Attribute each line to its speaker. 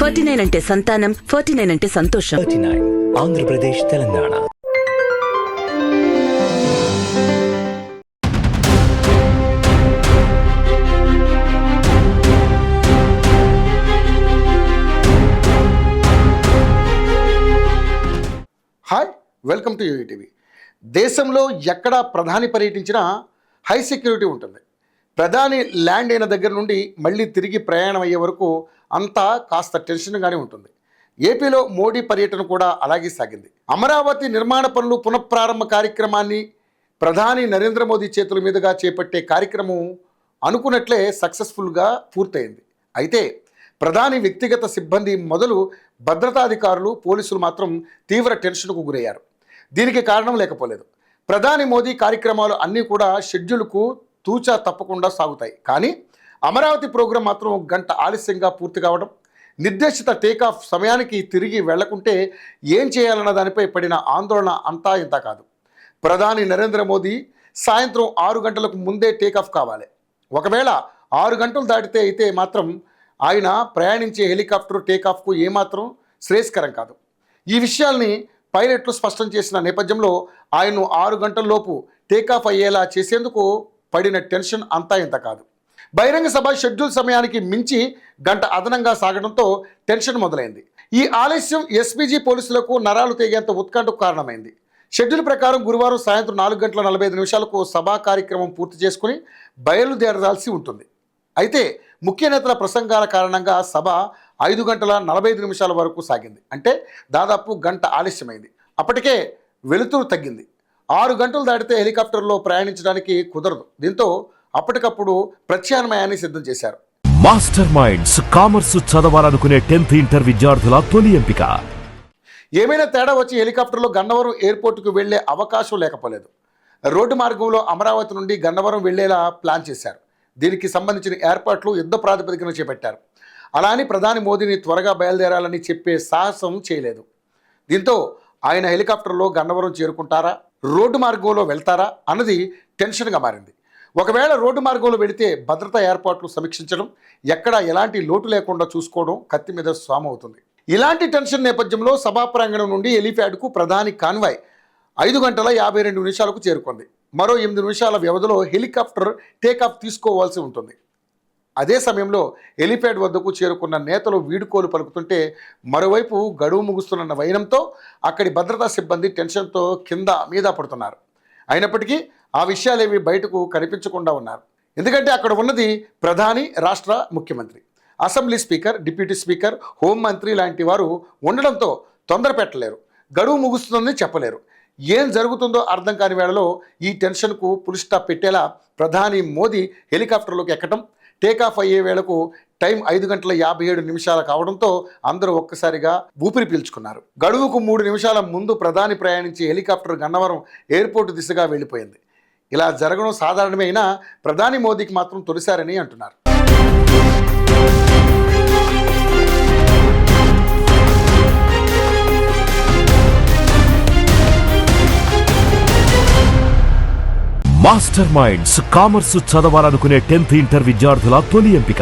Speaker 1: 49 అంటే సంతానం, 49 అంటే సంతోషం.
Speaker 2: 39 Andhra Pradesh, Telangana.
Speaker 3: Hi, welcome to UTV. దేశంలో ఎక్కడ ప్రధాని పర్యటించినా హై సెక్యూరిటీ ఉంటుంది. ప్రధాని ల్యాండ్ అయిన దగ్గర నుండి మళ్ళీ తిరిగి ప్రయాణం అయ్యే వరకు అంతా కాస్త టెన్షన్గానే ఉంటుంది. ఏపీలో మోడీ పర్యటన కూడా అలాగే సాగింది. అమరావతి నిర్మాణ పనులు పునఃప్రారంభ కార్యక్రమాన్ని ప్రధాని నరేంద్ర మోదీ చేతుల మీదుగా చేపట్టే కార్యక్రమం అనుకున్నట్లే సక్సెస్ఫుల్గా పూర్తయింది. అయితే ప్రధాని వ్యక్తిగత సిబ్బంది మొదలు భద్రతాధికారులు, పోలీసులు మాత్రం తీవ్ర టెన్షన్కు గురయ్యారు. దీనికి కారణం లేకపోలేదు. ప్రధాని మోదీ కార్యక్రమాలు అన్నీ కూడా షెడ్యూల్కు తూచా తప్పకుండా సాగుతాయి. కానీ అమరావతి ప్రోగ్రాం మాత్రం గంట ఆలస్యంగా పూర్తి కావడం, నిర్దేశిత టేకాఫ్ సమయానికి తిరిగి వెళ్లకుంటే ఏం చేయాలన్న దానిపై పడిన ఆందోళన అంతా ఇంత కాదు. ప్రధాని నరేంద్ర మోదీ సాయంత్రం 6 గంటలకు ముందే టేకాఫ్ కావాలి. ఒకవేళ 6 గంటలు దాటితే అయితే మాత్రం ఆయన ప్రయాణించే హెలికాప్టర్ టేకాఫ్కు ఏమాత్రం శ్రేయస్కరం కాదు. ఈ విషయాల్ని పైలట్లు స్పష్టం చేసిన నేపథ్యంలో ఆయన్ను 6 గంటల్లోపు టేకాఫ్ అయ్యేలా చేసేందుకు పడిన టెన్షన్ అంతా ఇంత కాదు. బహిరంగ సభ షెడ్యూల్ సమయానికి మించి గంట అదనంగా సాగడంతో టెన్షన్ మొదలైంది. ఈ ఆలస్యం ఎస్పీజీ పోలీసులకు నరాలు తెగేంత ఉత్కంఠకు కారణమైంది. షెడ్యూల్ ప్రకారం గురువారం సాయంత్రం 4:45 సభా కార్యక్రమం పూర్తి చేసుకుని బయలుదేరాల్సి ఉంటుంది. అయితే ముఖ్య నేతల ప్రసంగాల కారణంగా సభ 5:45 వరకు సాగింది. అంటే దాదాపు గంట ఆలస్యమైంది. అప్పటికే వెలుతురు తగ్గింది. 6 గంటలు దాటితే హెలికాప్టర్లో ప్రయాణించడానికి కుదరదు. దీంతో అప్పటికప్పుడు ప్రత్యామ్నాయాన్ని సిద్ధం చేశారు.
Speaker 4: మాస్టర్ మైండ్స్ కామర్స్ చదవాలనుకునే 10th ఇంటర్ విద్యార్థుల తొలి ఎంపిక.
Speaker 3: ఏమైనా తేడా వచ్చి హెలికాప్టర్లో గన్నవరం ఎయిర్పోర్టుకు వెళ్లే అవకాశం లేకపోలేదు. రోడ్డు మార్గంలో అమరావతి నుండి గన్నవరం వెళ్లేలా ప్లాన్ చేశారు. దీనికి సంబంధించిన ఏర్పాట్లు యుద్ధ ప్రాతిపదికన చేపట్టారు. అలా అని ప్రధాని మోదీని త్వరగా బయలుదేరాలని చెప్పే సాహసం చేయలేదు. దీంతో ఆయన హెలికాప్టర్లో గన్నవరం చేరుకుంటారా, రోడ్డు మార్గంలో వెళ్తారా అన్నది టెన్షన్గా మారింది. ఒకవేళ రోడ్డు మార్గంలో వెళితే భద్రతా ఏర్పాట్లు సమీక్షించడం, ఎక్కడ ఎలాంటి లోటు లేకుండా చూసుకోవడం కత్తి మీద స్వామి అవుతుంది. ఇలాంటి టెన్షన్ నేపథ్యంలో సభా ప్రాంగణం నుండి హెలీప్యాడ్కు ప్రధాని కాన్వాయ్ 5:52 చేరుకుంది. మరో 8 నిమిషాల వ్యవధిలో హెలికాప్టర్ టేకాఫ్ తీసుకోవాల్సి ఉంటుంది. అదే సమయంలో హెలీప్యాడ్ వద్దకు చేరుకున్న నేతలు వీడుకోలు పలుకుతుంటే మరోవైపు గడువు ముగుస్తున్న వైనంతో అక్కడి భద్రతా సిబ్బంది టెన్షన్తో కింద మీద పడుతున్నారు. అయినప్పటికీ ఆ విషయాలేవి బయటకు కనిపించకుండా ఉన్నారు. ఎందుకంటే అక్కడ ఉన్నది ప్రధాని, రాష్ట్ర ముఖ్యమంత్రి, అసెంబ్లీ స్పీకర్, డిప్యూటీ స్పీకర్, హోంమంత్రి లాంటి వారు ఉండడంతో తొందర పెట్టలేరు, గడువు ముగుస్తుందని చెప్పలేరు. ఏం జరుగుతుందో అర్థం కాని వేళలో ఈ టెన్షన్కు ఫుల్ స్టాప్ పెట్టేలా ప్రధాని మోదీ హెలికాప్టర్లోకి ఎక్కడం, టేకాఫ్ అయ్యే వేళకు టైం 5:57 కావడంతో అందరూ ఒక్కసారిగా ఊపిరి పీల్చుకున్నారు. గడువుకు 3 నిమిషాల ముందు ప్రధాని ప్రయాణించే హెలికాప్టర్ గన్నవరం ఎయిర్పోర్టు దిశగా వెళ్ళిపోయింది. ఇలా జరగడం సాధారణమే అయినా ప్రధాని మోదీకి మాత్రం తొలిసారని అంటున్నారు.
Speaker 4: మాస్టర్ మైండ్స్ కామర్స్ చదవాలనుకునే 10th ఇంటర్ విద్యార్థుల తొలి ఎంపిక.